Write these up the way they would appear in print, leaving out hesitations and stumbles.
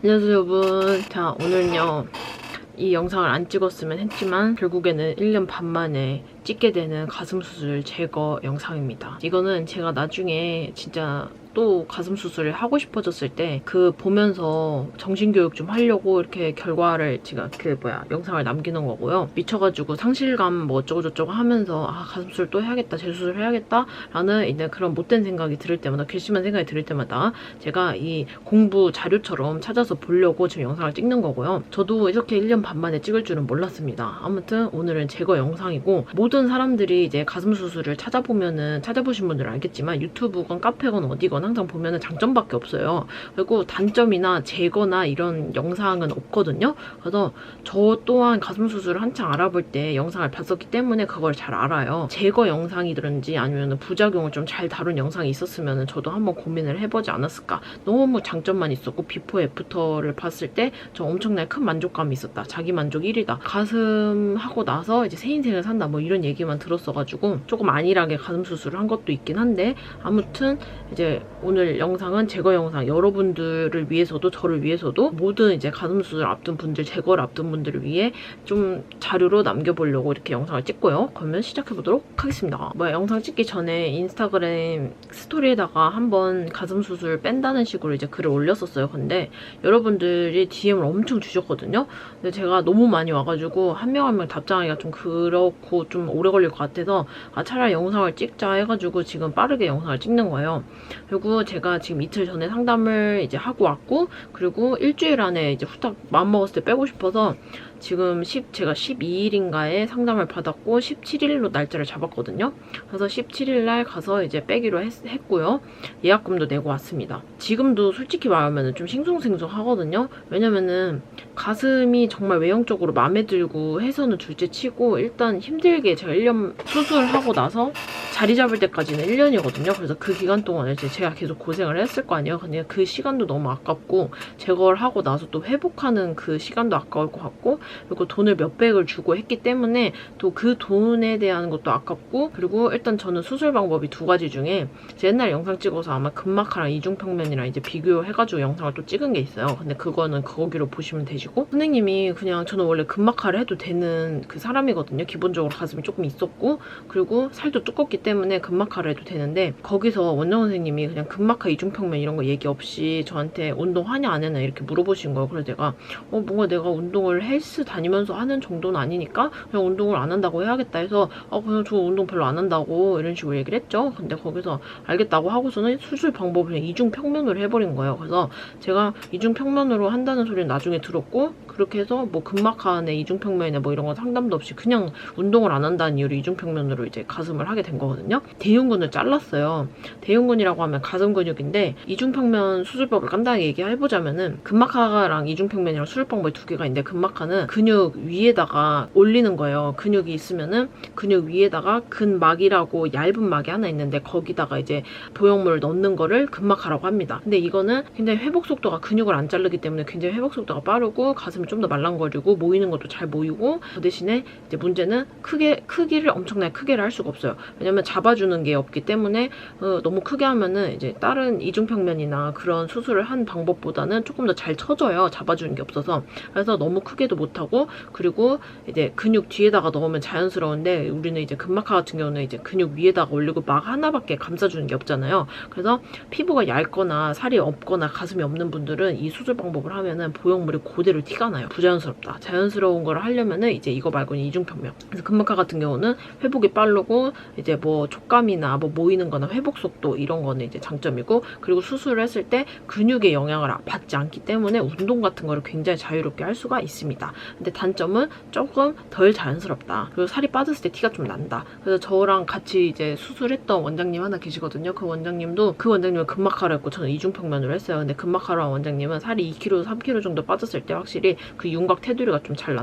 안녕하세요 여러분. 자, 오늘은요 이 영상을 안 찍었으면 했지만 결국에는 1년 반 만에 찍게 되는 가슴 수술 제거 영상입니다. 이거는 제가 나중에 진짜 또 가슴 수술을 하고 싶어졌을 때 그 보면서 정신교육 좀 하려고 이렇게 결과를 제가 영상을 남기는 거고요. 미쳐가지고 상실감 뭐 어쩌고저쩌고 하면서 가슴 수술 또 해야겠다, 재수술 해야겠다 라는 이제 그런 못된 생각이 들을 때마다, 괘씸한 생각이 들을 때마다 제가 이 공부 자료처럼 찾아서 보려고 지금 영상을 찍는 거고요. 저도 이렇게 1년 반 만에 찍을 줄은 몰랐습니다. 아무튼 오늘은 제거 영상이고, 모든 사람들이 이제 가슴 수술을 찾아보신 분들은 알겠지만 유튜브건 카페건 어디건 항상 보면은 장점밖에 없어요. 그리고 단점이나 제거나 이런 영상은 없거든요. 그래서 저 또한 가슴 수술을 한창 알아볼 때 영상을 봤었기 때문에 그걸 잘 알아요. 제거 영상이든지 아니면 부작용을 좀 잘 다룬 영상이 있었으면 저도 한번 고민을 해보지 않았을까. 너무 장점만 있었고 비포 애프터를 봤을 때 저 엄청나게 큰 만족감이 있었다. 자기 만족 1위다. 가슴 하고 나서 이제 새 인생을 산다 뭐 이런 얘기만 들었어가지고 조금 안일하게 가슴 수술을 한 것도 있긴 한데, 아무튼 이제 오늘 영상은 제거 영상, 여러분들을 위해서도 저를 위해서도 모든 이제 가슴 수술 앞둔 분들, 제거를 앞둔 분들을 위해 좀 자료로 남겨보려고 이렇게 영상을 찍고요. 그러면 시작해보도록 하겠습니다. 영상 찍기 전에 인스타그램 스토리에다가 한번 가슴 수술 뺀다는 식으로 이제 글을 올렸었어요. 근데 여러분들이 DM을 엄청 주셨거든요. 근데 제가 너무 많이 와가지고 한 명 한 명 답장하기가 좀 그렇고 좀 오래 걸릴 것 같아서 차라리 영상을 찍자 해가지고 지금 빠르게 영상을 찍는 거예요. 그리고 제가 지금 이틀 전에 상담을 이제 하고 왔고, 그리고 일주일 안에 이제 후딱 마음먹었을 때 빼고 싶어서 지금 제가 12일인가에 상담을 받았고 17일로 날짜를 잡았거든요. 그래서 17일날 가서 이제 빼기로 했고요. 예약금도 내고 왔습니다. 지금도 솔직히 말하면 좀 싱숭생숭하거든요. 왜냐면은 가슴이 정말 외형적으로 마음에 들고 해서는 둘째 치고, 일단 힘들게 제가 1년 수술하고 나서 자리 잡을 때까지는 1년이거든요. 그래서 그 기간 동안에 제가 계속 고생을 했을 거 아니에요. 근데 그 시간도 너무 아깝고, 제거를 하고 나서 또 회복하는 그 시간도 아까울 것 같고, 그리고 돈을 몇백을 주고 했기 때문에 또 그 돈에 대한 것도 아깝고, 그리고 일단 저는 수술 방법이 두 가지 중에 제 옛날 영상 찍어서 아마 근막하랑 이중평면이랑 이제 비교해가지고 영상을 또 찍은 게 있어요. 근데 그거는 거기로 보시면 되시고, 선생님이 그냥, 저는 원래 근막하를 해도 되는 그 사람이거든요. 기본적으로 가슴이 조금 있었고, 그리고 살도 두껍기 때문에 근막하를 해도 되는데, 거기서 원장 선생님이 그냥 근막하 이중평면 이런 거 얘기 없이 저한테 운동하냐 안 하냐 이렇게 물어보신 거예요. 그래서 제가 뭔가 내가 운동을 헬스 다니면서 하는 정도는 아니니까 그냥 운동을 안 한다고 해야겠다 해서 그냥 저 운동 별로 안 한다고 이런 식으로 얘기를 했죠. 근데 거기서 알겠다고 하고서는 수술 방법을 그냥 이중평면으로 해버린 거예요. 그래서 제가 이중평면으로 한다는 소리는 나중에 들었고, 그렇게 해서 뭐 근막하네 이중평면이네 뭐 이런 거 상담도 없이 그냥 운동을 안 한다는 이유로 이중평면으로 이제 가슴을 하게 된 거거든요. 대흉근을 잘랐어요. 대흉근이라고 하면 가슴 근육인데, 이중평면 수술법을 간단하게 얘기해보자면은 근막하랑 이중평면이랑 수술 방법이 두 개가 있는데, 근막하는 근육 위에다가 올리는 거예요. 근육이 있으면은 근육 위에다가 근막이라고 얇은 막이 하나 있는데 거기다가 이제 보형물을 넣는 거를 근막하라고 합니다. 근데 이거는 굉장히 회복 속도가, 근육을 안 자르기 때문에 굉장히 회복 속도가 빠르고 가슴이 좀 더 말랑거리고 모이는 것도 잘 모이고, 그 대신에 이제 문제는 크기를 엄청나게 크게를 할 수가 없어요. 왜냐면 잡아주는 게 없기 때문에 너무 크게 하면은 이제 다른 이중평면이나 그런 수술을 한 방법보다는 조금 더 잘 쳐져요. 잡아주는 게 없어서. 그래서 너무 크게도 못하고, 그리고 이제 근육 뒤에다가 넣으면 자연스러운데, 우리는 이제 근막하 같은 경우는 이제 근육 위에다가 올리고 막 하나밖에 감싸주는 게 없잖아요. 그래서 피부가 얇거나 살이 없거나 가슴이 없는 분들은 이 수술 방법을 하면은 보형물이 그대로 티가 나요. 부자연스럽다. 자연스러운 걸 하려면은 이제 이거 말고는 이중평면. 그래서 근막하 같은 경우는 회복이 빠르고, 이제 뭐 촉감이나 뭐 모이는 거나 회복 속도 이런 거는 이제 장점이고, 그리고 수술을 했을 때 근육의 영향을 받지 않기 때문에 운동 같은 거를 굉장히 자유롭게 할 수가 있습니다. 근데 단점은 조금 덜 자연스럽다. 그리고 살이 빠졌을 때 티가 좀 난다. 그래서 저랑 같이 이제 수술했던 원장님 하나 계시거든요. 그 원장님은 근막하를 했고 저는 이중평면으로 했어요. 근데 근막하로 한 원장님은 살이 2kg, 3kg 정도 빠졌을 때 확실히 그 윤곽 테두리가 좀 잘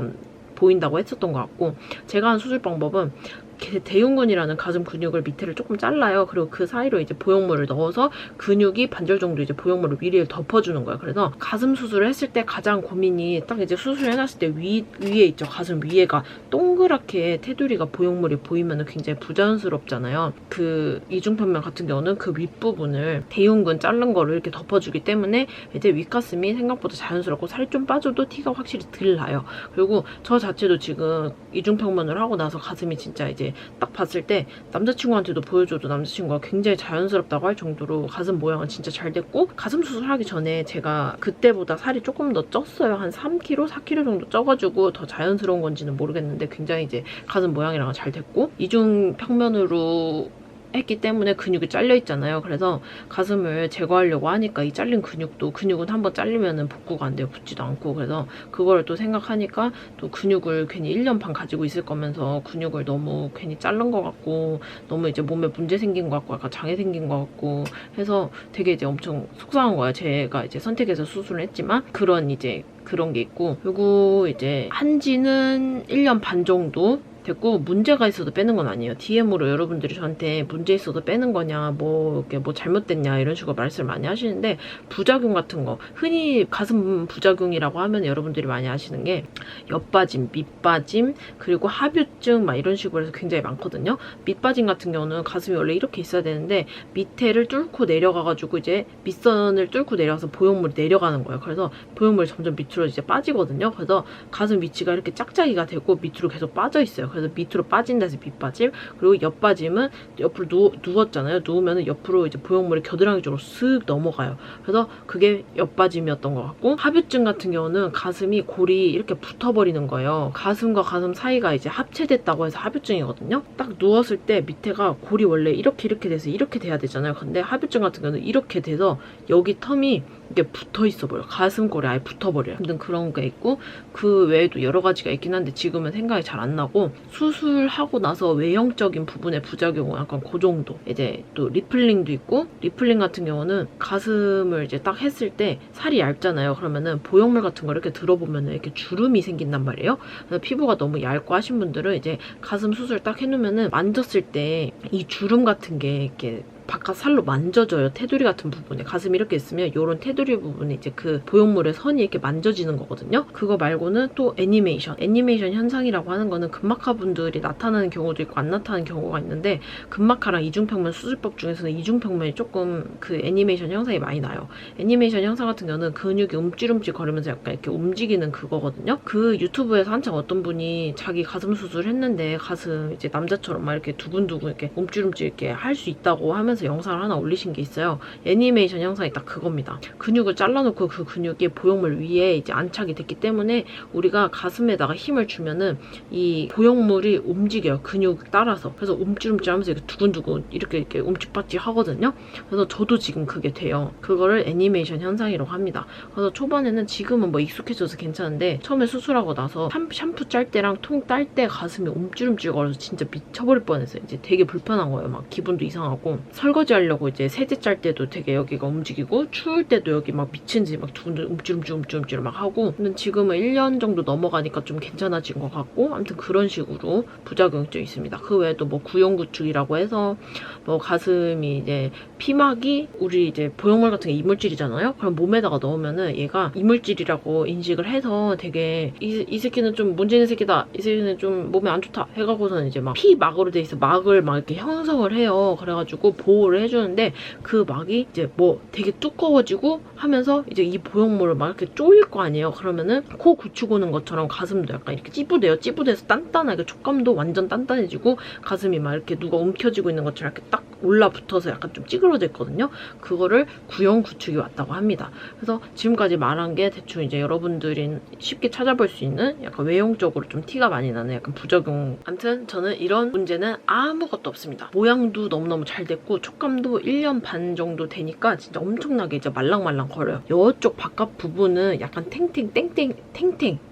보인다고 했었던 것 같고, 제가 한 수술 방법은 대흉근이라는 가슴 근육을 밑에를 조금 잘라요. 그리고 그 사이로 이제 보형물을 넣어서 근육이 반절 정도 이제 보형물을 위를 덮어주는 거예요. 그래서 가슴 수술을 했을 때 가장 고민이 딱 이제 수술해놨을 때 위에 있죠. 가슴 위에가 동그랗게 테두리가 보형물이 보이면 굉장히 부자연스럽잖아요. 그 이중평면 같은 경우는 그 윗부분을 대흉근 자른 거를 이렇게 덮어주기 때문에 이제 윗가슴이 생각보다 자연스럽고 살이 좀 빠져도 티가 확실히 덜 나요. 그리고 저 자체도 지금 이중평면을 하고 나서 가슴이 진짜 이제 딱 봤을 때 남자친구한테도 보여줘도 남자친구가 굉장히 자연스럽다고 할 정도로 가슴 모양은 진짜 잘 됐고, 가슴 수술하기 전에 제가 그때보다 살이 조금 더 쪘어요. 한 3kg, 4kg 정도 쪄가지고 더 자연스러운 건지는 모르겠는데 굉장히 이제 가슴 모양이랑 잘 됐고, 이중평면으로 했기 때문에 근육이 잘려 있잖아요. 그래서 가슴을 제거하려고 하니까 이 잘린 근육은 한번 잘리면은 복구가 안 돼요. 붙지도 않고. 그래서 그걸 또 생각하니까 또 근육을 괜히 1년 반 가지고 있을 거면서 근육을 너무 괜히 자른 것 같고, 너무 이제 몸에 문제 생긴 것 같고, 약간 장애 생긴 것 같고 해서 되게 이제 엄청 속상한 거예요. 제가 이제 선택해서 수술을 했지만 그런 게 있고, 그리고 이제 한지는 1년 반 정도 됐고, 문제가 있어도 빼는 건 아니에요. DM으로 여러분들이 저한테 문제 있어도 빼는 거냐, 이렇게 잘못됐냐 이런 식으로 말씀을 많이 하시는데, 부작용 같은 거, 흔히 가슴 부작용이라고 하면 여러분들이 많이 아시는 게 옆빠짐, 밑빠짐, 그리고 하뷰증 막 이런 식으로 해서 굉장히 많거든요. 밑빠짐 같은 경우는 가슴이 원래 이렇게 있어야 되는데 밑에를 뚫고 내려가가지고 이제 밑선을 뚫고 내려가서 보형물이 내려가는 거예요. 그래서 보형물이 점점 밑으로 이제 빠지거든요. 그래서 가슴 위치가 이렇게 짝짝이가 되고 밑으로 계속 빠져 있어요. 그래서 밑으로 빠진다 해서 밑빠짐. 그리고 옆빠짐은 옆으로 누웠잖아요. 누우면 옆으로 이제 보형물이 겨드랑이 쪽으로 쓱 넘어가요. 그래서 그게 옆빠짐이었던 것 같고, 하뷰증 같은 경우는 가슴이 골이 이렇게 붙어버리는 거예요. 가슴과 가슴 사이가 이제 합체됐다고 해서 하뷰증이거든요. 딱 누웠을 때 밑에가 골이 원래 이렇게 돼서 이렇게 돼야 되잖아요. 근데 하뷰증 같은 경우는 이렇게 돼서 여기 텀이 이게 붙어 있어 버려요. 가슴골이 아예 붙어버려요. 아무튼 그런 게 있고, 그 외에도 여러 가지가 있긴 한데 지금은 생각이 잘 안 나고, 수술하고 나서 외형적인 부분의 부작용은 약간 그 정도. 이제 또 리플링도 있고, 리플링 같은 경우는 가슴을 이제 딱 했을 때 살이 얇잖아요. 그러면은 보형물 같은 거 이렇게 들어보면은 이렇게 주름이 생긴단 말이에요. 그래서 피부가 너무 얇고 하신 분들은 이제 가슴 수술 딱 해놓으면은 만졌을 때 이 주름 같은 게 이렇게 바깥 살로 만져져요. 테두리 같은 부분에. 가슴이 이렇게 있으면 이런 테두리 부분에 이제 그 보형물의 선이 이렇게 만져지는 거거든요. 그거 말고는 또 애니메이션 현상이라고 하는 거는 근막하 분들이 나타나는 경우도 있고 안 나타나는 경우가 있는데, 근막하랑 이중평면 수술법 중에서는 이중평면이 조금 그 애니메이션 현상이 많이 나요. 애니메이션 현상 같은 경우는 근육이 움찔움찔 거리면서 약간 이렇게 움직이는 그거거든요. 그 유튜브에서 한창 어떤 분이 자기 가슴 수술했는데 가슴 이제 남자처럼 막 이렇게 두근두근 이렇게 움찔움찔 이렇게 할 수 있다고 하면서 영상을 하나 올리신 게 있어요. 애니메이션 영상이 딱 그겁니다. 근육을 잘라놓고 그 근육이 보형물 위에 이제 안착이 됐기 때문에 우리가 가슴에다가 힘을 주면은 이 보형물이 움직여요. 근육 따라서. 그래서 움찔움찔 하면서 이렇게 두근두근 이렇게 움찔박질 하거든요. 그래서 저도 지금 그게 돼요. 그거를 애니메이션 현상이라고 합니다. 그래서 초반에는, 지금은 뭐 익숙해져서 괜찮은데 처음에 수술하고 나서 샴푸 짤 때랑 통 딸 때 가슴이 움찔움찔 거려서 진짜 미쳐버릴 뻔했어요. 이제 되게 불편한 거예요. 막 기분도 이상하고, 설거지 하려고 이제 세제 짤 때도 되게 여기가 움직이고, 추울 때도 여기 막 미친지 막 두근두근 움찔움찔 막 하고. 근데 지금은 1년 정도 넘어가니까 좀 괜찮아진 것 같고, 아무튼 그런 식으로 부작용이 좀 있습니다. 그 외에도 뭐 구용구축이라고 해서 뭐 가슴이 이제 피막이 우리 이제 보형물 같은 게 이물질이잖아요. 그럼 몸에다가 넣으면은 얘가 이물질이라고 인식을 해서 되게 이 새끼는 좀 문제 있는 새끼다, 이 새끼는 좀 몸에 안 좋다 해가고서는 이제 막 피막으로 돼 있어 막을 막 이렇게 형성을 해요. 그래가지고 보호를 해주는데, 그 막이 이제 뭐 되게 두꺼워지고 하면서 이제 이 보형물을 막 이렇게 쪼일 거 아니에요. 그러면은 코 굳히고 오는 것처럼 가슴도 약간 이렇게 찌부돼요. 찌부돼서 단단하게 촉감도 완전 단단해지고, 가슴이 막 이렇게 누가 움켜쥐고 있는 것처럼 이렇게 딱 올라붙어서 약간 좀 찌그러져 있거든요. 그거를 구형구축이 왔다고 합니다. 그래서 지금까지 말한 게 대충 이제 여러분들이 쉽게 찾아볼 수 있는 약간 외형적으로 좀 티가 많이 나는 약간 부작용. 아무튼 저는 이런 문제는 아무것도 없습니다. 모양도 너무너무 잘 됐고 촉감도 1년 반 정도 되니까 진짜 엄청나게 이제 말랑말랑 거려요. 이쪽 바깥 부분은 약간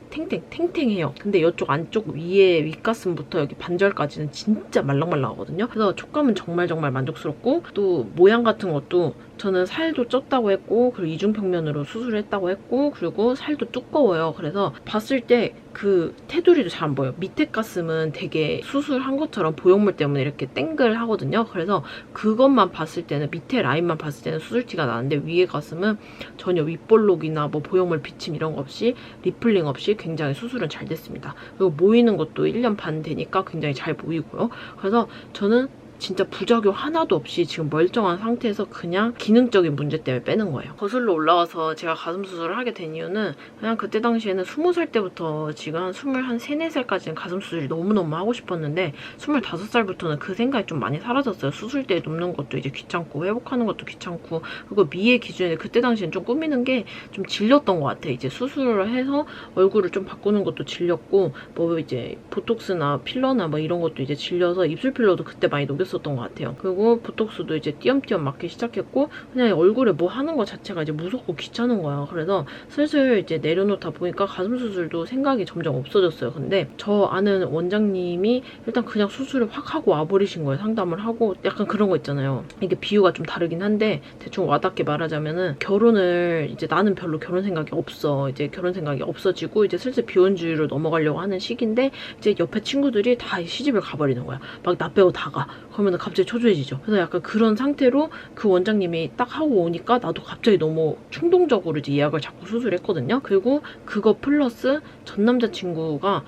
탱탱해요. 근데 이쪽 안쪽 위에 윗가슴부터 여기 반절까지는 진짜 말랑말랑하거든요. 그래서 촉감은 정말 만족스럽고, 또 모양 같은 것도 저는 살도 쪘다고 했고 그리고 이중평면으로 수술했다고 했고 그리고 살도 두꺼워요. 그래서 봤을 때 그 테두리도 잘 안 보여요. 밑에 가슴은 되게 수술한 것처럼 보형물 때문에 이렇게 땡글하거든요. 그래서 그것만 봤을 때는 밑에 라인만 봤을 때는 수술티가 나는데 위에 가슴은 전혀 윗볼록이나 뭐 보형물 비침 이런 거 없이 리플링 없이 굉장히 수술은 잘 됐습니다. 그리고 모이는 것도 1년 반 되니까 굉장히 잘 보이고요. 그래서 저는 진짜 부작용 하나도 없이 지금 멀쩡한 상태에서 그냥 기능적인 문제 때문에 빼는 거예요. 거슬러 올라와서 제가 가슴 수술을 하게 된 이유는 그냥 그때 당시에는 20살 때부터 지금 한 23, 4살까지는 가슴 수술이 너무너무 하고 싶었는데 25살부터는 그 생각이 좀 많이 사라졌어요. 수술대에 눕는 것도 이제 귀찮고 회복하는 것도 귀찮고 그리고 미의 기준에 그때 당시엔 좀 꾸미는 게 좀 질렸던 것 같아. 이제 수술을 해서 얼굴을 좀 바꾸는 것도 질렸고 뭐 이제 보톡스나 필러나 뭐 이런 것도 이제 질려서 입술 필러도 그때 많이 녹였었던 것 같아요. 그리고 보톡스도 이제 띄엄띄엄 맞기 시작했고 그냥 얼굴에 뭐 하는 것 자체가 이제 무섭고 귀찮은 거야. 그래서 슬슬 이제 내려놓다 보니까 가슴 수술도 생각이 점점 없어졌어요. 근데 저 아는 원장님이 일단 그냥 수술을 확 하고 와버리신 거예요. 상담을 하고 약간 그런 거 있잖아요. 이게 비유가 좀 다르긴 한데 대충 와닿게 말하자면은 결혼을 이제 나는 별로 결혼 생각이 없어. 이제 결혼 생각이 없어지고 이제 슬슬 비혼주의로 넘어가려고 하는 시기인데 이제 옆에 친구들이 다 시집을 가버리는 거야. 막 나 빼고 다 가. 그러면 갑자기 초조해지죠. 그래서 약간 그런 상태로 그 원장님이 딱 하고 오니까 나도 갑자기 너무 충동적으로 이제 예약을 잡고 수술했거든요. 그리고 그거 플러스 전 남자친구가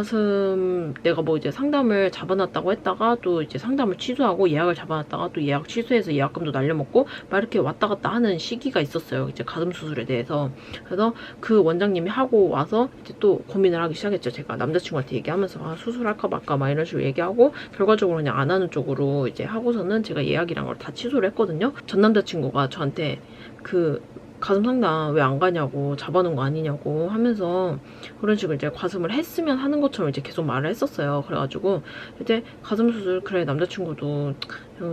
가슴 내가 뭐 이제 상담을 잡아놨다고 했다가 또 이제 상담을 취소하고 예약을 잡아놨다가 또 예약 취소해서 예약금도 날려먹고 막 이렇게 왔다 갔다 하는 시기가 있었어요. 이제 가슴 수술에 대해서. 그래서 그 원장님이 하고 와서 이제 또 고민을 하기 시작했죠. 제가 남자친구한테 얘기하면서 아, 수술할까 말까 막 이런 식으로 얘기하고 결과적으로 그냥 안 하는 쪽으로 이제 하고서는 제가 예약이란 걸 다 취소를 했거든요. 전 남자친구가 저한테 그 가슴 상담 왜 안 가냐고 잡아놓은 거 아니냐고 하면서 그런 식으로 이제 가슴을 했으면 하는 것처럼 이제 계속 말을 했었어요. 그래가지고 이제 가슴 수술 그래 남자친구도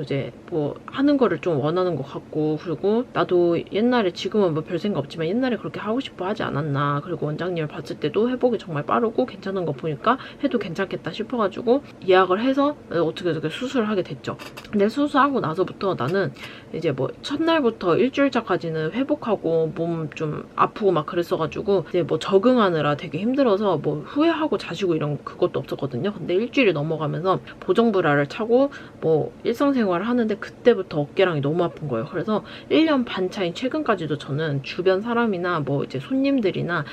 이제 뭐 하는 거를 좀 원하는 것 같고 그리고 나도 옛날에 지금은 뭐 별 생각 없지만 옛날에 그렇게 하고 싶어 하지 않았나. 그리고 원장님을 봤을 때도 회복이 정말 빠르고 괜찮은 거 보니까 해도 괜찮겠다 싶어가지고 예약을 해서 어떻게 수술을 하게 됐죠. 근데 수술하고 나서부터 나는 이제 뭐 첫날부터 일주일차까지는 회복하고 몸 좀 아프고 막 그랬어가지고 이제 뭐 적응하느라 되게 힘들어서 뭐 후회하고 자시고 이런 그것도 없었거든요. 근데 일주일이 넘어가면서 보정브라를 차고 뭐 일상생활을 하는데 그때부터 어깨랑이 너무 아픈 거예요. 그래서 1년 반 차인 최근까지도 저는 주변 사람이나 뭐 이제 손님들이나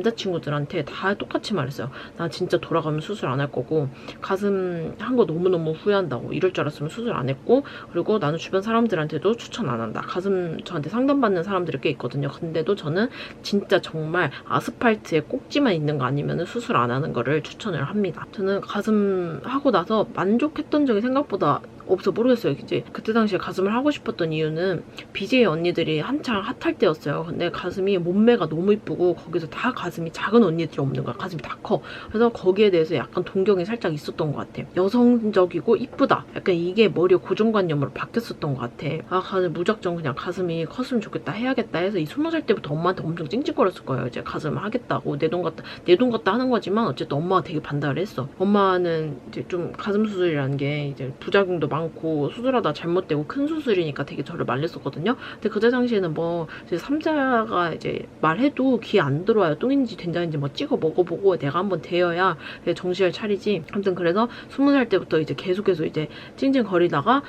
남자친구들한테 다 똑같이 말했어요. 나 진짜 돌아가면 수술 안 할 거고 가슴 한 거 너무너무 후회한다고. 이럴 줄 알았으면 수술 안 했고 그리고 나는 주변 사람들한테도 추천 안 한다. 가슴 저한테 상담받는 사람들이 꽤 있거든요. 근데도 저는 진짜 정말 아스팔트에 꼭지만 있는 거 아니면 수술 안 하는 거를 추천을 합니다. 저는 가슴 하고 나서 만족했던 적이 생각보다 없어. 모르겠어요. 이제 그때 당시에 가슴을 하고 싶었던 이유는 BJ 언니들이 한창 핫할 때였어요. 근데 가슴이 몸매가 너무 이쁘고 거기서 다 가슴이 작은 언니들이 없는 거야. 가슴이 다 커. 그래서 거기에 대해서 약간 동경이 살짝 있었던 것 같아. 여성적이고 이쁘다. 약간 이게 머리에 고정관념으로 바뀌었었던 것 같아. 아, 무작정 그냥 가슴이 컸으면 좋겠다 해야겠다 해서 이 20살 때부터 엄마한테 엄청 찡찡거렸을 거예요. 이제 가슴을 하겠다고 내 돈 갖다 하는 거지만 어쨌든 엄마가 되게 반대를 했어. 엄마는 이제 좀 가슴 수술이라는 게 이제 부작용도 많고 수술하다 잘못되고 큰 수술이니까 되게 저를 말렸었거든요. 근데 그때 당시에는 뭐 이제 삼자가 이제 말해도 귀에 안 들어와요. 똥인지 된장인지 뭐 찍어 먹어보고 내가 한번 대여야 정신을 차리지. 아무튼 그래서 20살 때부터 이제 계속해서 이제 찡찡거리다가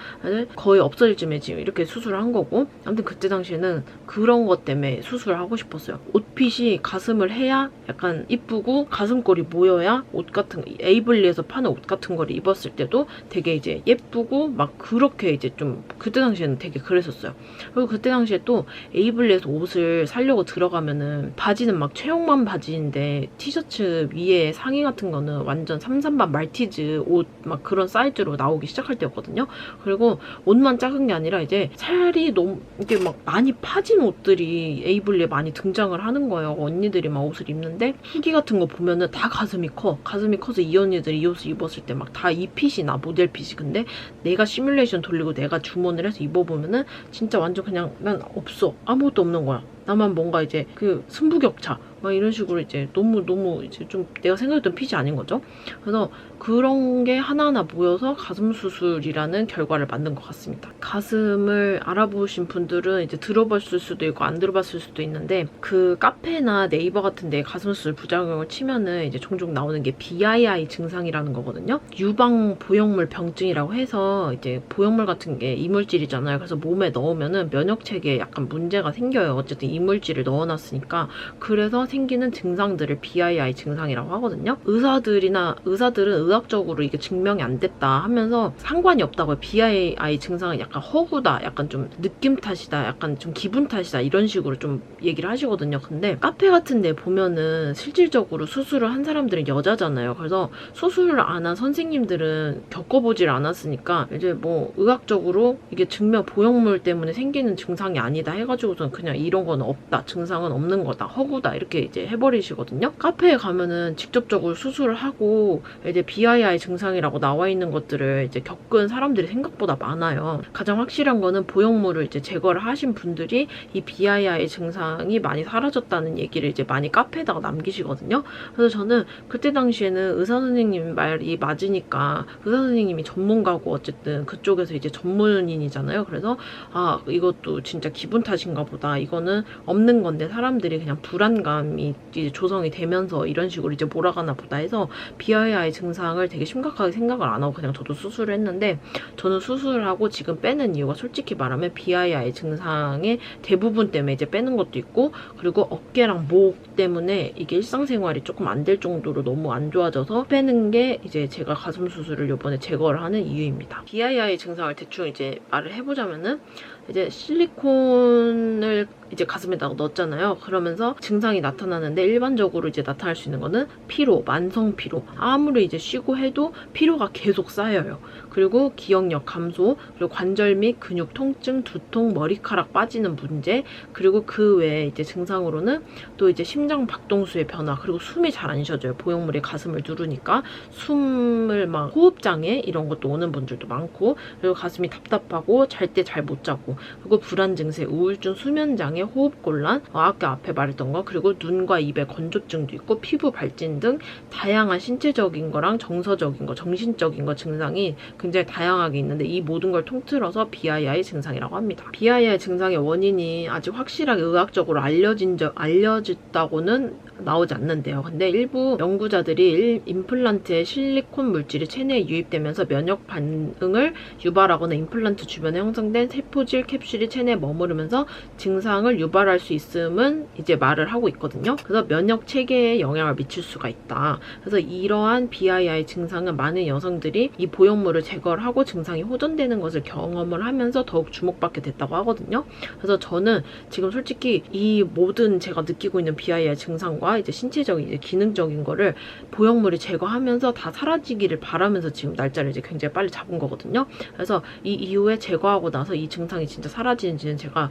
거의 없어질 쯤에 지금 이렇게 수술을 한 거고. 아무튼 그때 당시에는 그런 것 때문에 수술을 하고 싶었어요. 옷핏이 가슴을 해야 약간 이쁘고 가슴골이 모여야 옷 같은 에이블리에서 파는 옷 같은 거를 입었을 때도 되게 이제 예쁘고 막 그렇게 이제 좀 그때 당시에는 되게 그랬었어요. 그리고 그때 당시에 또 에이블리에서 옷을 사려고 들어가면은 바지는 막 체형만 바지인데 티셔츠 위에 상의 같은 거는 완전 3,3반 말티즈 옷 막 그런 사이즈로 나오기 시작할 때였거든요. 그리고 옷만 작은 게 아니라 이제 살이 너무 이게 막 많이 파진 옷들이 에이블리에 많이 등장을 하는 거예요. 언니들이 막 옷을 입는데 후기 같은 거 보면은 다 가슴이 커. 가슴이 커서 이 언니들이 이 옷을 입었을 때 막 다 이 핏이 나, 모델 핏이. 근데 내가 시뮬레이션 돌리고 내가 주문을 해서 입어보면은 진짜 완전 그냥 난 없어. 아무것도 없는 거야. 나만 뭔가 이제 그 승부격차 막 이런 식으로 이제 너무 이제 좀 내가 생각했던 핏이 아닌 거죠. 그래서 그런 게 하나하나 모여서 가슴 수술이라는 결과를 만든 것 같습니다. 가슴을 알아보신 분들은 이제 들어봤을 수도 있고 안 들어봤을 수도 있는데 그 카페나 네이버 같은 데 가슴 수술 부작용을 치면은 이제 종종 나오는 게 BII 증상이라는 거거든요. 유방 보형물 병증이라고 해서 이제 보형물 같은 게 이물질이잖아요. 그래서 몸에 넣으면은 면역 체계에 약간 문제가 생겨요. 어쨌든 이물질을 넣어놨으니까. 그래서 생기는 증상들을 BII 증상이라고 하거든요. 의사들은 의학적으로 이게 증명이 안 됐다 하면서 상관이 없다고요. BII 증상은 약간 허구다, 약간 좀 느낌 탓이다, 약간 좀 기분 탓이다 이런 식으로 좀 얘기를 하시거든요. 근데 카페 같은 데 보면은 실질적으로 수술을 한 사람들은 여자잖아요. 그래서 수술을 안 한 선생님들은 겪어보질 않았으니까 이제 뭐 의학적으로 이게 증명 보형물 때문에 생기는 증상이 아니다 해가지고선 그냥 이런 건 없다, 증상은 없는 거다, 허구다 이렇게 이제 해버리시거든요. 카페에 가면은 직접적으로 수술을 하고 이제 BII 증상이라고 나와 있는 것들을 이제 겪은 사람들이 생각보다 많아요. 가장 확실한 거는 보형물을 이제 제거를 하신 분들이 이 BII 증상이 많이 사라졌다는 얘기를 이제 많이 카페에다가 남기시거든요. 그래서 저는 그때 당시에는 의사 선생님 말이 맞으니까 의사 선생님이 전문가고 어쨌든 그쪽에서 이제 전문인이잖아요. 그래서 아 이것도 진짜 기분 탓인가 보다. 이거는 없는 건데 사람들이 그냥 불안감이 이제 조성이 되면서 이런 식으로 이제 몰아가나 보다 해서 BII 증상을 되게 심각하게 생각을 안 하고 그냥 저도 수술을 했는데 저는 수술을 하고 지금 빼는 이유가 솔직히 말하면 BII 증상의 대부분 때문에 이제 빼는 것도 있고 그리고 어깨랑 목 때문에 이게 일상생활이 조금 안 될 정도로 너무 안 좋아져서 빼는 게 이제 제가 가슴 수술을 이번에 제거를 하는 이유입니다. BII 증상을 대충 이제 말을 해보자면은 이제 실리콘을 이제 가슴에다가 넣었잖아요. 그러면서 증상이 나타나는데 일반적으로 이제 나타날 수 있는 거는 피로, 만성 피로. 아무리 이제 쉬고 해도 피로가 계속 쌓여요. 그리고 기억력 감소, 그리고 관절 및 근육 통증, 두통, 머리카락 빠지는 문제, 그리고 그 외에 이제 증상으로는 또 이제 심장 박동수의 변화, 그리고 숨이 잘 안 쉬어져요. 보형물이 가슴을 누르니까 숨을 막 호흡장애 이런 것도 오는 분들도 많고, 그리고 가슴이 답답하고 잘 때 잘 못 자고, 그리고 불안 증세, 우울증, 수면장애, 호흡곤란, 아까 앞에 말했던 거, 그리고 눈과 입에 건조증도 있고 피부 발진 등 다양한 신체적인 거랑 정서적인 거, 정신적인 거 증상이 굉장히 다양하게 있는데 이 모든 걸 통틀어서 BII 증상이라고 합니다. BII 증상의 원인이 아직 확실하게 의학적으로 알려졌다고는 나오지 않는데요. 근데 일부 연구자들이 임플란트에 실리콘 물질이 체내에 유입되면서 면역 반응을 유발하거나 임플란트 주변에 형성된 세포질 캡슐이 체내에 머무르면서 증상을 유발할 수 있음은 이제 말을 하고 있거든요. 그래서 면역 체계에 영향을 미칠 수가 있다. 그래서 이러한 BII 증상은 많은 여성들이 이 보형물을 제거를 하고 증상이 호전되는 것을 경험을 하면서 더욱 주목받게 됐다고 하거든요. 그래서 저는 지금 솔직히 이 모든 제가 느끼고 있는 BII 증상과 이제 신체적인 이제 기능적인 거를 보형물이 제거하면서 다 사라지기를 바라면서 지금 날짜를 이제 굉장히 빨리 잡은 거거든요. 그래서 이 이후에 제거하고 나서 이 증상이 진짜 사라지는지는 제가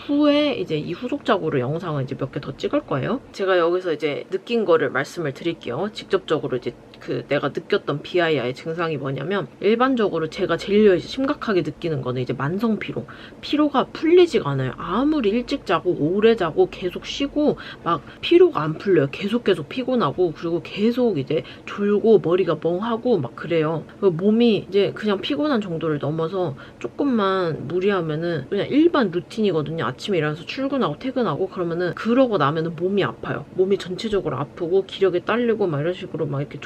후에 이제 이 후속작으로 영상을 이제 몇 개 더 찍을 거예요. 제가 여기서 이제 느낀 거를 말씀을 드릴게요. 직접적으로 이제 그 내가 느꼈던 BII 증상이 뭐냐면 일반적으로 제가 제일 심각하게 느끼는 거는 이제 만성 피로. 피로가 풀리지가 않아요. 아무리 일찍 자고 오래 자고 계속 쉬고 막 피로가 안 풀려요. 계속 피곤하고 그리고 계속 이제 졸고 머리가 멍하고 막 그래요. 몸이 이제 그냥 피곤한 정도를 넘어서 조금만 무리하면은 그냥 일반 루틴이거든요. 아침에 일어나서 출근하고 퇴근하고 그러면은 그러고 나면은 몸이 아파요. 몸이 전체적으로 아프고 기력이 딸리고 막 이런 식으로 막 이렇게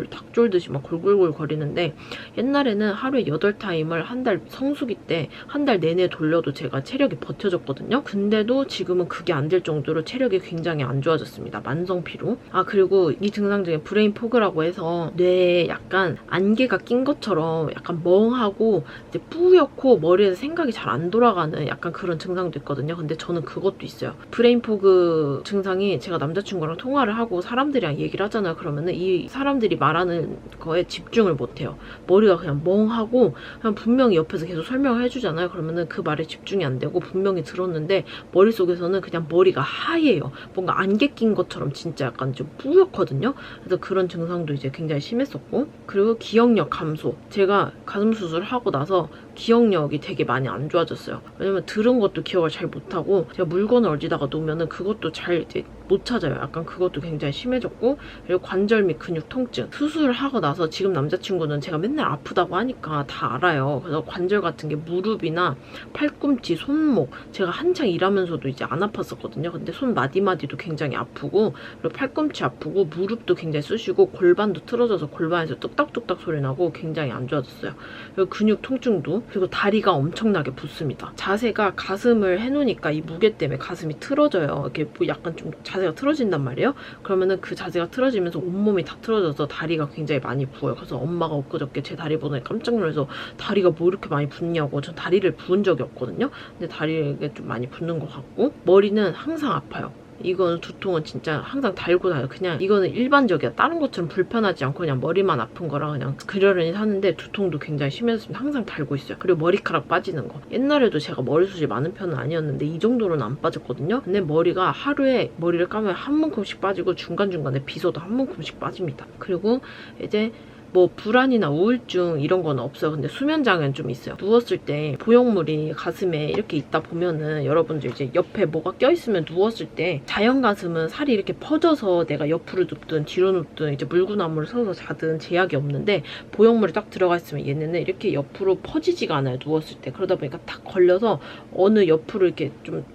닭 졸듯이 막 골골골 거리는데 옛날에는 하루에 8타임을 한 달 성수기 때 한 달 내내 돌려도 제가 체력이 버텨졌거든요. 근데도 지금은 그게 안 될 정도로 체력이 굉장히 안 좋아졌습니다. 만성 피로. 아 그리고 이 증상 중에 브레인 포그라고 해서 뇌에 약간 안개가 낀 것처럼 약간 멍하고 이제 뿌옇고 머리에서 생각이 잘 안 돌아가는 약간 그런 증상도 있거든요. 근데 저는 그것도 있어요. 브레인 포그 증상이 제가 남자친구랑 통화를 하고 사람들이랑 얘기를 하잖아요. 그러면은 이 사람들이 말하는 거에 집중을 못해요. 머리가 그냥 멍하고 그냥 분명히 옆에서 계속 설명을 해주잖아요. 그러면은 그 말에 집중이 안 되고 분명히 들었는데 머릿속에서는 그냥 머리가 하얘요. 뭔가 안개 낀 것처럼 진짜 약간 좀 뿌옇거든요. 그래서 그런 증상도 이제 굉장히 심했었고, 그리고 기억력 감소. 제가 가슴 수술하고 나서 기억력이 되게 많이 안 좋아졌어요. 왜냐면 들은 것도 기억을 잘 못하고 제가 물건을 어디다가 놓으면은 그것도 잘 이제 못 찾아요. 약간 그것도 굉장히 심해졌고, 그리고 관절 및 근육 통증. 수술을 하고 나서 지금 남자친구는 제가 맨날 아프다고 하니까 다 알아요. 그래서 관절 같은 게 무릎이나 팔꿈치, 손목, 제가 한창 일하면서도 이제 안 아팠었거든요. 근데 손 마디마디도 굉장히 아프고, 그리고 팔꿈치 아프고, 무릎도 굉장히 쑤시고, 골반도 틀어져서 골반에서 뚝딱뚝딱 소리 나고 굉장히 안 좋아졌어요. 그리고 근육 통증도, 그리고 다리가 엄청나게 붓습니다. 자세가 가슴을 해놓으니까 이 무게 때문에 가슴이 틀어져요. 이렇게 뭐 약간 좀 자세가 틀어진단 말이에요. 그러면은 그 자세가 틀어지면서 온몸이 다 틀어져서 다리가 굉장히 많이 부어요. 그래서 엄마가 엊그저께 제 다리 보더니 깜짝 놀라서 다리가 뭐 이렇게 많이 붓냐고. 전 다리를 부은 적이 없거든요. 근데 다리가 좀 많이 붓는 것 같고, 머리는 항상 아파요. 이거는 두통은 진짜 항상 달고 다녀요. 그냥 이거는 일반적이야. 다른 것처럼 불편하지 않고 그냥 머리만 아픈 거라 그냥 그러려니 하는데 두통도 굉장히 심해졌습니다. 항상 달고 있어요. 그리고 머리카락 빠지는 거. 옛날에도 제가 머리숱이 많은 편은 아니었는데 이 정도로는 안 빠졌거든요. 근데 머리가 하루에 머리를 감으면 한 문큼씩 빠지고 중간중간에 빗어도 한 문큼씩 빠집니다. 그리고 이제 뭐 불안이나 우울증 이런 건 없어요. 근데 수면장애는 좀 있어요. 누웠을 때 보형물이 가슴에 이렇게 있다 보면은 여러분들 이제 옆에 뭐가 껴있으면 누웠을 때 자연 가슴은 살이 이렇게 퍼져서 내가 옆으로 눕든 뒤로 눕든 이제 물구나무를 서서 자든 제약이 없는데, 보형물이 딱 들어가 있으면 얘네는 이렇게 옆으로 퍼지지가 않아요. 누웠을 때. 그러다 보니까 탁 걸려서 어느 옆으로 이렇게 좀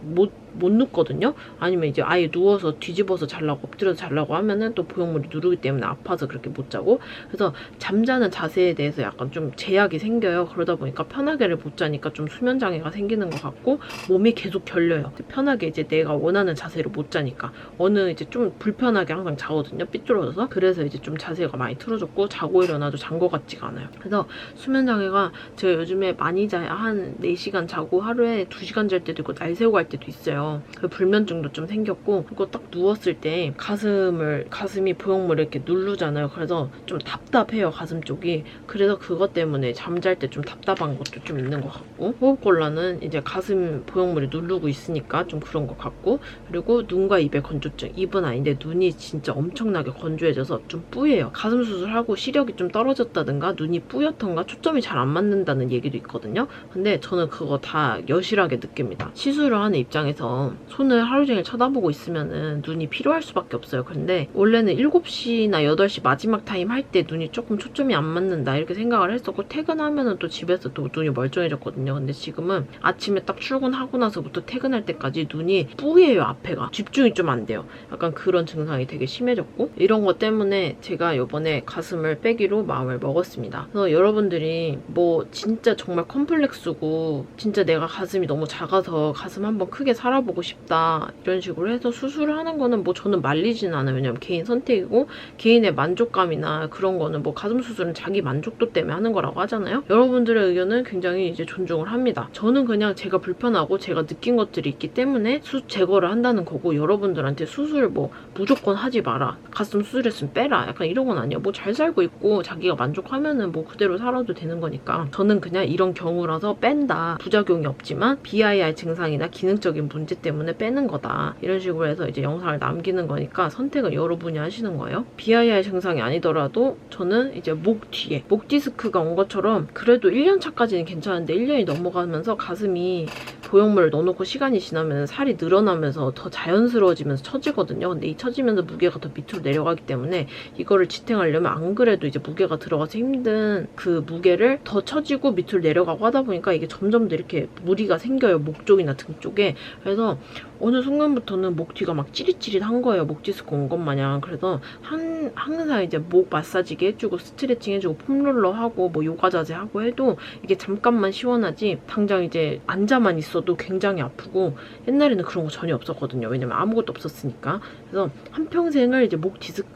못 눕거든요. 아니면 이제 아예 누워서 뒤집어서 자려고 엎드려서 자려고 하면은 또 보형물이 누르기 때문에 아파서 그렇게 못 자고, 그래서 잠자는 자세에 대해서 약간 좀 제약이 생겨요. 그러다 보니까 편하게를 못 자니까 좀 수면 장애가 생기는 것 같고, 몸이 계속 결려요. 편하게 이제 내가 원하는 자세로 못 자니까 어느 이제 좀 불편하게 항상 자거든요. 삐뚤어져서. 그래서 이제 좀 자세가 많이 틀어졌고 자고 일어나도 잔 것 같지가 않아요. 그래서 수면 장애가 제가 요즘에 많이 자야 한 4시간 자고 하루에 2시간 잘 때도 있고 날 새고 할 때도 있어요. 불면증도 좀 생겼고, 그리고 딱 누웠을 때 가슴이 보형물을 이렇게 누르잖아요. 그래서 좀 답답해요, 가슴 쪽이. 그래서 그것 때문에 잠잘 때 좀 답답한 것도 좀 있는 것 같고, 호흡곤란은 이제 가슴 보형물이 누르고 있으니까 좀 그런 것 같고, 그리고 눈과 입의 건조증. 입은 아닌데 눈이 진짜 엄청나게 건조해져서 좀 뿌예요. 가슴 수술하고 시력이 좀 떨어졌다든가 눈이 뿌옇던가 초점이 잘 안 맞는다는 얘기도 있거든요. 근데 저는 그거 다 여실하게 느낍니다. 시술을 하는 입장에서 손을 하루 종일 쳐다보고 있으면은 눈이 피로할 수밖에 없어요. 근데 원래는 7시나 8시 마지막 타임 할 때 눈이 조금 초점이 안 맞는다 이렇게 생각을 했었고, 퇴근하면은 또 집에서 또 눈이 멀쩡해졌거든요. 근데 지금은 아침에 딱 출근하고 나서부터 퇴근할 때까지 눈이 뿌예요. 앞에가 집중이 좀 안 돼요. 약간 그런 증상이 되게 심해졌고, 이런 것 때문에 제가 이번에 가슴을 빼기로 마음을 먹었습니다. 그래서 여러분들이 뭐 진짜 정말 컴플렉스고 진짜 내가 가슴이 너무 작아서 가슴 한번 크게 살아보고 싶다 이런 식으로 해서 수술을 하는 거는 뭐 저는 말리진 않아요. 왜냐면 개인 선택이고 개인의 만족감이나 그런 거는 뭐 가슴 수술은 자기 만족도 때문에 하는 거라고 하잖아요. 여러분들의 의견은 굉장히 이제 존중을 합니다. 저는 그냥 제가 불편하고 제가 느낀 것들이 있기 때문에 제거를 한다는 거고, 여러분들한테 수술 뭐 무조건 하지 마라, 가슴 수술했으면 빼라, 약간 이런 건 아니에요. 뭐 잘 살고 있고 자기가 만족하면은 뭐 그대로 살아도 되는 거니까. 저는 그냥 이런 경우라서 뺀다, 부작용이 없지만 BIR 증상이나 기능적인 문제 때문에 빼는 거다, 이런 식으로 해서 이제 영상을 남기는 거니까 선택은 여러분이 하시는 거예요. BIR 증상이 아니더라도 저는 이제 목 뒤에 목 디스크가 온 것처럼 그래도 1년 차까지는 괜찮은데 1년이 넘어가면서 가슴이 보형물을 넣어놓고 시간이 지나면 살이 늘어나면서 더 자연스러워지면서 처지거든요. 근데 이 처지면서 무게가 더 밑으로 내려가기 때문에 이거를 지탱하려면 안 그래도 이제 무게가 들어가서 힘든 그 무게를 더 처지고 밑으로 내려가고 하다 보니까 이게 점점 더 이렇게 무리가 생겨요. 목 쪽이나 등 쪽에. 그래서 어느 순간부터는 목 뒤가 막 찌릿찌릿한 거예요. 목 디스크 온 것 마냥. 그래서 항상 이제 목 마사지기 해주고 스트레칭 해주고 폼롤러 하고 뭐 요가 자세 하고 해도 이게 잠깐만 시원하지, 당장 이제 앉아만 있어도 굉장히 아프고, 옛날에는 그런 거 전혀 없었거든요. 왜냐면 아무것도 없었으니까. 그래서 한평생을 이제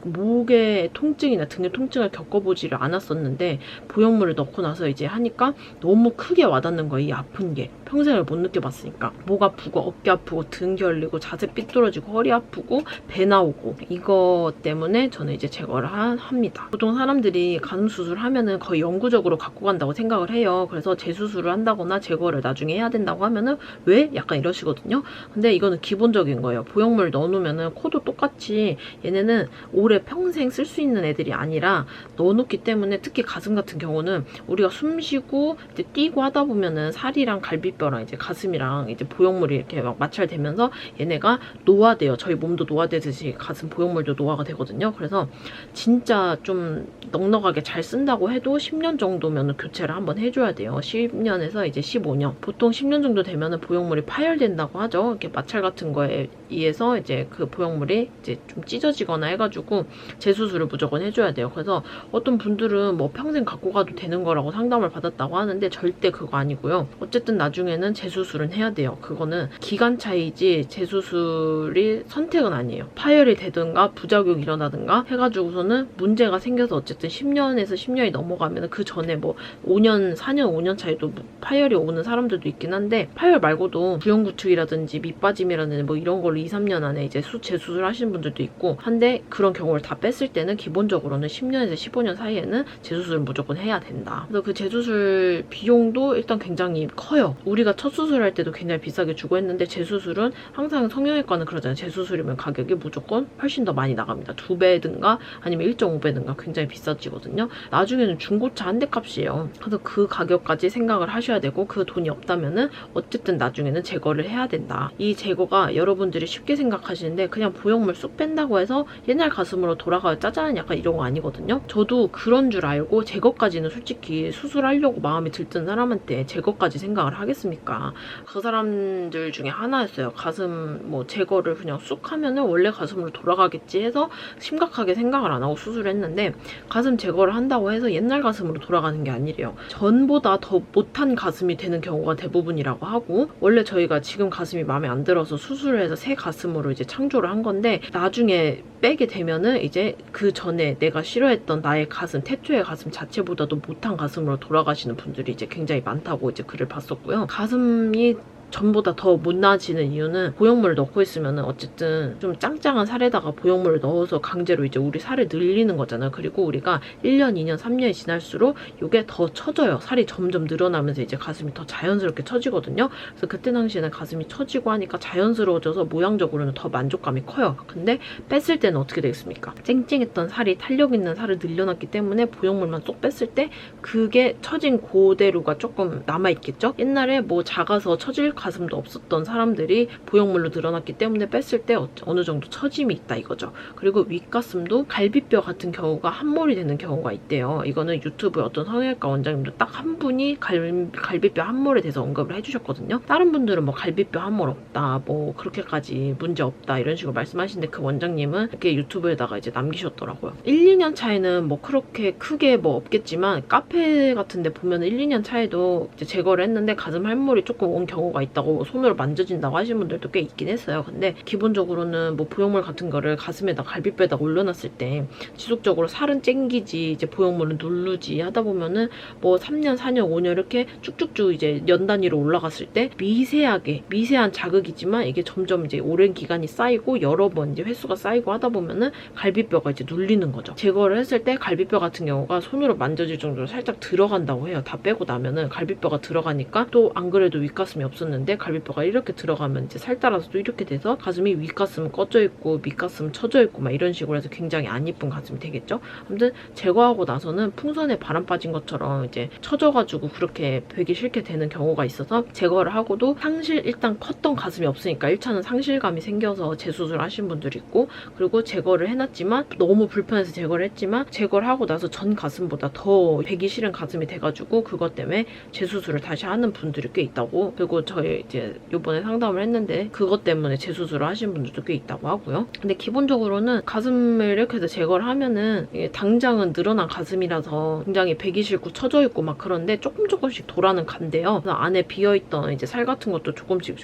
목의 통증이나 등의 통증을 겪어보지를 않았었는데, 보형물을 넣고 나서 이제 하니까 너무 크게 와닿는 거예요. 이 아픈 게. 평생을 못 느껴봤으니까. 목 아프고 어깨 아프고 등 결리고 자세 삐뚤어지고 허리 아프고 배 나오고 이거 때문에 저는 이제 제거를 합니다. 보통 사람들이 가슴 수술하면은 거의 영구적으로 갖고 간다고 생각을 해요. 그래서 재수술을 한다거나 제거를 나중에 해야 된다고 하면은 왜? 약간 이러시거든요. 근데 이거는 기본적인 거예요. 보형물 넣어놓으면은 코도 똑같이 얘네는 오래 평생 쓸 수 있는 애들이 아니라 넣어놓기 때문에 특히 가슴 같은 경우는 우리가 숨 쉬고 이제 뛰고 하다 보면은 살이랑 갈비뼈랑 이제 가슴이랑 이제 보형물이 이렇게 막 마찰되면서 얘네가 노화돼요. 저희 몸도 노화되듯이 가슴 보형물도 노화가 되거든요. 그래서 진짜 좀 넉넉하게 잘 쓴다고 해도 10년 정도면 교체를 한번 해줘야 돼요. 10년에서 이제 15년. 보통 10년 정도 되면은 보형물이 파열된다고 하죠. 이렇게 마찰 같은 거에 의해서 이제 그 보형물이 이제 좀 찢어지거나 해가지고 재수술을 무조건 해줘야 돼요. 그래서 어떤 분들은 뭐 평생 갖고 가도 되는 거라고 상담을 받았다고 하는데 절대 그거 아니고요. 어쨌든 나중에는 재수술은 해야 돼요. 그거는 기간 차이지 재수술이 선택은 아니에요. 파열이 되든가 부작용이 일어나든가 해가지고서는 문제가 생겨서 어쨌든 10년에서 10년이 넘어가면 그 전에 뭐 5년, 4년, 5년 차이도 파열이 오는 사람들도 있긴 한데 파열 말고도 부영구축이라든지 밑빠짐이라든지 뭐 이런 걸로 2, 3년 안에 이제 재수술 하시는 분들도 있고 한데 그런 경우를 다 뺐을 때는 기본적으로는 10년에서 15년 사이에는 재수술을 무조건 해야 된다. 그래서 그 재수술 비용도 일단 굉장히 커요. 우리가 첫 수술할 때도 굉장히 비싸게 주고 했는데 재수술은 항상 성형외과는 그러잖아요. 재수술이면 가격이 무조건 훨씬 더 많이 나갑니다. 2배든가 아니면 1.5배든가 굉장히 비싸지거든요. 나중에는 중고차 한 대 값이에요. 그래서 그 가격까지 생각을 하셔야 되고 그 돈이 없다면은 어쨌든 나중에는 제거를 해야 된다. 이 제거가 여러분들이 쉽게 생각하시는데 그냥 보형물 쑥 뺀다고 해서 옛날 가슴으로 돌아가요 짜잔 약간 이런 거 아니거든요. 저도 그런 줄 알고 제거까지는 솔직히 수술하려고 마음이 들뜬 사람한테 제거까지 생각을 하겠습니까? 그 사람들 중에 하나였어요. 가슴 뭐 제거를 그냥 쑥 하면은 원래 가슴으로 돌아가겠지 해서 심각하게 생각을 안 하고 수술했는데 가슴 제거를 한다고 해서 옛날 가슴으로 돌아가는 게 아니래요. 전보다 더 못한 가슴이 되는 경우가 대부분이라고 하고 원래 저희가 지금 가슴이 마음에 안 들어서 수술을 해서 새 가슴으로 이제 창조를 한 건데 나중에 빼게 되면은 이제 그 전에 내가 싫어했던 나의 가슴, 태초의 가슴 자체보다도 못한 가슴으로 돌아가시는 분들이 이제 굉장히 많다고 이제 글을 봤었고요. 가슴이 전보다 더 못 나아지는 이유는 보형물을 넣고 있으면 어쨌든 좀 짱짱한 살에다가 보형물을 넣어서 강제로 이제 우리 살을 늘리는 거잖아요. 그리고 우리가 1년, 2년, 3년이 지날수록 이게 더 처져요. 살이 점점 늘어나면서 이제 가슴이 더 자연스럽게 처지거든요. 그래서 그때 당시에는 가슴이 처지고 하니까 자연스러워져서 모양적으로는 더 만족감이 커요. 근데 뺐을 때는 어떻게 되겠습니까? 쨍쨍했던 살이 탄력 있는 살을 늘려놨기 때문에 보형물만 쏙 뺐을 때 그게 처진 그대로가 조금 남아있겠죠? 옛날에 뭐 작아서 처질 가슴도 없었던 사람들이 보형물로 늘어났기 때문에 뺐을 때 어느 정도 처짐이 있다 이거죠. 그리고 윗가슴도 갈비뼈 같은 경우가 함몰이 되는 경우가 있대요. 이거는 유튜브에 어떤 성형외과 원장님도 딱 한 분이 갈비뼈 함몰에 대해서 언급을 해주셨거든요. 다른 분들은 뭐 갈비뼈 함몰 없다, 뭐 그렇게까지 문제 없다 이런 식으로 말씀하시는데 그 원장님은 이렇게 유튜브에다가 이제 남기셨더라고요. 1, 2년 차이는 뭐 그렇게 크게 뭐 없겠지만 카페 같은 데 보면 1, 2년 차에도 이제 제거를 했는데 가슴 함몰이 조금 온 경우가 있다고 손으로 만져진다고 하시는 분들도 꽤 있긴 했어요. 근데 기본적으로는 뭐 보형물 같은 거를 가슴에다 갈비뼈에다 올려놨을 때 지속적으로 살은 땡기지 이제 보형물은 누르지 하다 보면은 뭐 3년, 4년, 5년 이렇게 쭉쭉쭉 이제 연 단위로 올라갔을 때 미세한 자극이지만 이게 점점 이제 오랜 기간이 쌓이고 여러 번 이제 횟수가 쌓이고 하다 보면은 갈비뼈가 이제 눌리는 거죠. 제거를 했을 때 갈비뼈 같은 경우가 손으로 만져질 정도로 살짝 들어간다고 해요. 다 빼고 나면은 갈비뼈가 들어가니까 또 안 그래도 윗가슴이 없었는데 갈비뼈가 이렇게 들어가면 이제 살 따라서도 이렇게 돼서 가슴이 윗가슴은 꺼져 있고 밑가슴은 처져 있고 막 이런 식으로 해서 굉장히 안 이쁜 가슴이 되겠죠. 아무튼 제거하고 나서는 풍선에 바람 빠진 것처럼 이제 처져가지고 그렇게 되기 싫게 되는 경우가 있어서 제거를 하고도 일단 컸던 가슴이 없으니까 1차는 상실감이 생겨서 재수술 하신 분들이 있고 그리고 제거를 해놨지만 너무 불편해서 제거를 했지만 제거를 하고 나서 전 가슴보다 더 배기 싫은 가슴이 돼가지고 그것 때문에 재수술을 다시 하는 분들이 꽤 있다고. 그리고 저희 이제 요번에 상담을 했는데 그것 때문에 재수술을 하신 분들도 꽤 있다고 하고요. 근데 기본적으로는 가슴을 이렇게 해서 제거를 하면은 이게 당장은 늘어난 가슴이라서 굉장히 배기 싫고 처져 있고 막 그런데 조금씩 돌아는 간대요. 그래서 안에 비어있던 이제 살 같은 것도 조금씩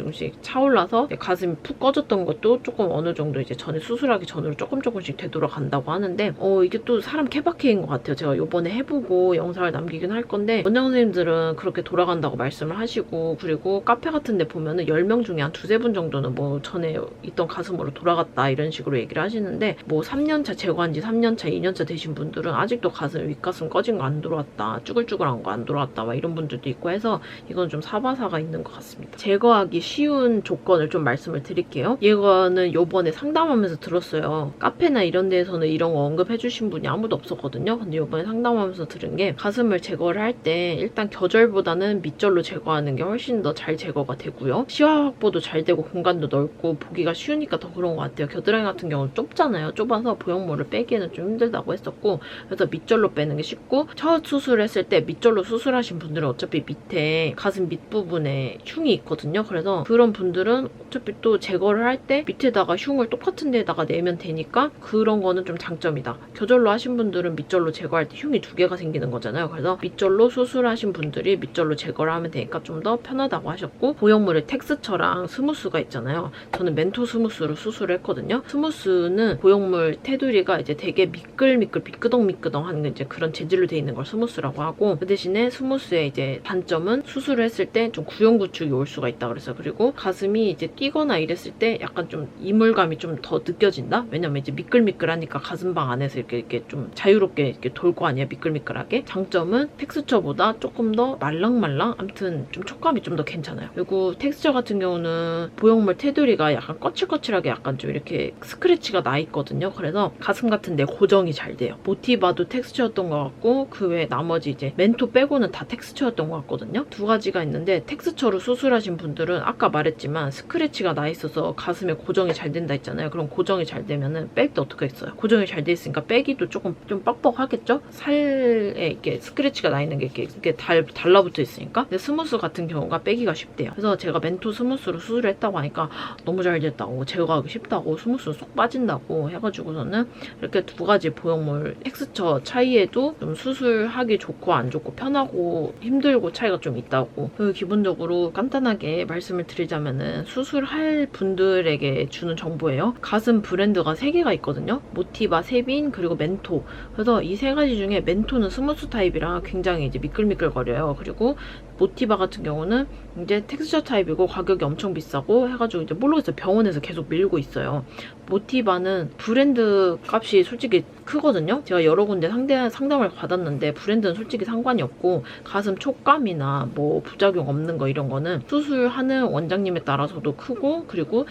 차올라서 가슴이 푹 꺼졌던 것도 조금 어느 정도 이제 전에 수술하기 전으로 조금씩 되돌아간다고 하는데 이게 또 사람 케바케인 것 같아요. 제가 요번에 해보고 영상을 남기긴 할 건데 원장 선생님들은 그렇게 돌아간다고 말씀을 하시고 그리고 카페 같은 데 보면은 10명 중에 한 두세 분 정도는 뭐 전에 있던 가슴으로 돌아갔다 이런 식으로 얘기를 하시는데 뭐 3년차 제거한 지 3년차, 2년차 되신 분들은 아직도 가슴, 윗가슴 꺼진 거 안 들어왔다, 쭈글쭈글한 거 안 들어왔다 막 이런 분들도 있고 해서 이건 좀 사바사가 있는 것 같습니다. 제거하기 쉬운 조건을 좀 말씀을 드릴게요. 이거는 요번에 상담하면서 들었어요. 카페나 이런 데에서는 이런 거 언급해주신 분이 아무도 없었거든요. 근데 요번에 상담하면서 들은 게 가슴을 제거를 할 때 일단 겨절보다는 밑절로 제거하는 게 훨씬 더 잘 제거가 되고요. 시야 확보도 잘 되고 공간도 넓고 보기가 쉬우니까 더 그런 것 같아요. 겨드랑이 같은 경우는 좁잖아요. 좁아서 보형물을 빼기에는 좀 힘들다고 했었고 그래서 밑절로 빼는 게 쉽고 첫 수술했을 때 밑절로 수술하신 분들은 어차피 밑에 가슴 밑부분에 흉이 있거든요. 그래서 그런 분들은 어차피 또 제거를 할 때 밑에다가 흉을 똑같은 데다가 내면 되니까 그런 거는 좀 장점이다. 겨절로 하신 분들은 밑절로 제거할 때 흉이 2개가 생기는 거잖아요. 그래서 밑절로 수술하신 분들이 밑절로 제거를 하면 되니까 좀 더 편하다고 하셨고 보형물의 텍스처랑 스무스가 있잖아요. 저는 멘토 스무스로 수술을 했거든요. 스무스는 보형물 테두리가 이제 되게 미끌미끌 미끄덩미끄덩 하는 이제 그런 재질로 돼 있는 걸 스무스라고 하고 그 대신에 스무스의 이제 단점은 수술을 했을 때 좀 구형구축이 올 수가 있다 그래서 그리고 가슴이 이제 뛰거나 이랬을 때 약간 좀 이물감이 좀 더 느껴진다? 왜냐면 이제 미끌미끌하니까 가슴방 안에서 이렇게 좀 자유롭게 이렇게 돌 거 아니야 미끌미끌하게. 장점은 텍스처보다 조금 더 말랑말랑 아무튼 좀 촉감이 좀 더 괜찮아요. 그리고 텍스처 같은 경우는 보형물 테두리가 약간 거칠거칠하게 약간 좀 이렇게 스크래치가 나 있거든요. 그래서 가슴 같은 데 고정이 잘 돼요. 모티바도 텍스처였던 것 같고 그 외에 나머지 이제 멘토 빼고는 다 텍스처였던 것 같거든요. 두 가지가 있는데 텍스처로 수술하신 분들은 아까 말했지만 스크래치가 나 있어서 가슴에 고정이 잘 된다 했잖아요. 그럼 고정이 잘 되면은 뺄 때 어떻게 했어요? 고정이 잘 돼 있으니까 빼기도 조금 좀 뻑뻑하겠죠? 살에 이렇게 스크래치가 나 있는 게 이렇게 달라붙어 있으니까. 근데 스무스 같은 경우가 빼기가 쉽대요. 그래서 제가 멘토 스무스로 수술을 했다고 하니까 너무 잘 됐다고 제거하기 쉽다고 스무스 쏙 빠진다고 해가지고서는 이렇게 두 가지 보형물 텍스처 차이에도 좀 수술하기 좋고 안 좋고 편하고 힘들고 차이가 좀 있다고. 그리고 기본적으로 간단하게 말씀을 드리자면은 수술할 분들에게 주는 정보예요. 가슴 브랜드가 3개가 있거든요. 모티바, 세빈, 그리고 멘토. 그래서 이 3가지 중에 멘토는 스무스 타입이라 굉장히 이제 미끌미끌거려요. 그리고 모티바 같은 경우는 이제 텍스처 타입이고 가격이 엄청 비싸고 해가지고 이제 모르겠어요. 병원에서 계속 밀고 있어요. 모티바는 브랜드 값이 솔직히 크거든요. 제가 여러 군데 상담을 받았는데 브랜드는 솔직히 상관이 없고 가슴 촉감이나 뭐 부작용 없는 거 이런 거는 수술하는 원장님에 따라서도 크고 그리고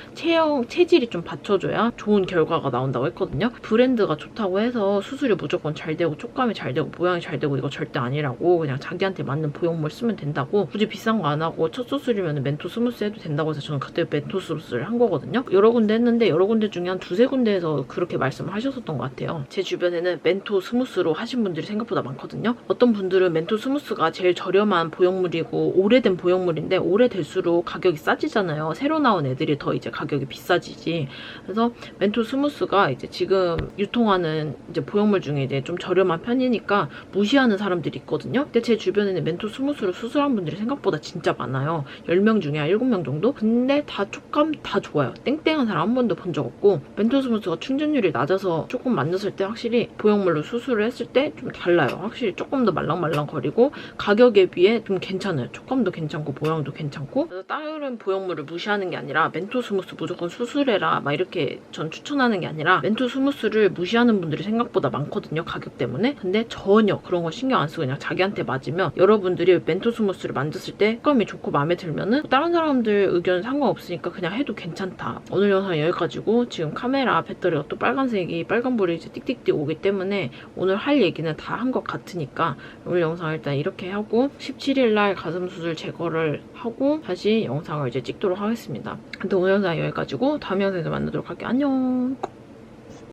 체질이 좀 받쳐줘야 좋은 결과가 나온다고 했거든요. 브랜드가 좋다고 해서 수술이 무조건 잘 되고 촉감이 잘 되고 모양이 잘 되고 이거 절대 아니라고. 그냥 자기한테 맞는 보형물 쓰면 된다고. 굳이 비싼 거 안 하고 첫 수술이면 멘토 스무스 해도 된다고 해서 저는 그때 멘토 스무스를 한 거거든요. 여러 군데 했는데 여러 군데 중에 한 두세 군데에서 그렇게 말씀을 하셨었던 것 같아요. 제 주변에는 멘토 스무스로 하신 분들이 생각보다 많거든요. 어떤 분들은 멘토 스무스가 제일 저렴한 보형물이고 오래된 보형물인데 오래될수록 가격이 싸지잖아요. 새로 나온 애들이 더 이제 가격이 비싸지지. 그래서 멘토 스무스가 이제 지금 유통하는 이제 보형물 중에 이제 좀 저렴한 편이니까 무시하는 사람들이 있거든요. 근데 제 주변에는 멘토 스무스로 수술한 분들이 생각보다 진짜 많아요. 10명 중에 한 7명 정도? 근데 다 촉감 다 좋아요. 땡땡한 사람 한 번도 본 적 없고 멘토 스무스가 충전율이 낮아서 조금 만졌을 때 확실히 보형물로 수술을 했을 때 좀 달라요. 확실히 조금 더 말랑말랑거리고 가격에 비해 좀 괜찮아요. 촉감도 괜찮고 모양도 괜찮고. 그래서 다른 보형물을 무시하는 게 아니라 멘토 스무스 무조건 수술해라 막 이렇게 전 추천하는 게 아니라 멘토 스무스를 무시하는 분들이 생각보다 많거든요. 가격 때문에. 근데 전혀 그런 거 신경 안 쓰고 그냥 자기한테 맞으면 여러분들이 멘토 스무스를 만졌을 때 촉감이 좋고 마음에 들면은 다른 사람들 의견 상관없으니까 그냥 해도 괜찮다. 오늘 영상 여기까지고 지금 카메라 배터리가 또 빨간색이 빨간불이 이제 띡띡띡 오기 때문에 오늘 할 얘기는 다 한 것 같으니까 오늘 영상 일단 이렇게 하고 17일날 가슴 수술 제거를 하고 다시 영상을 이제 찍도록 하겠습니다. 근데 오늘 영상 여기까지고 다음 영상에서 만나도록 할게요. 안녕.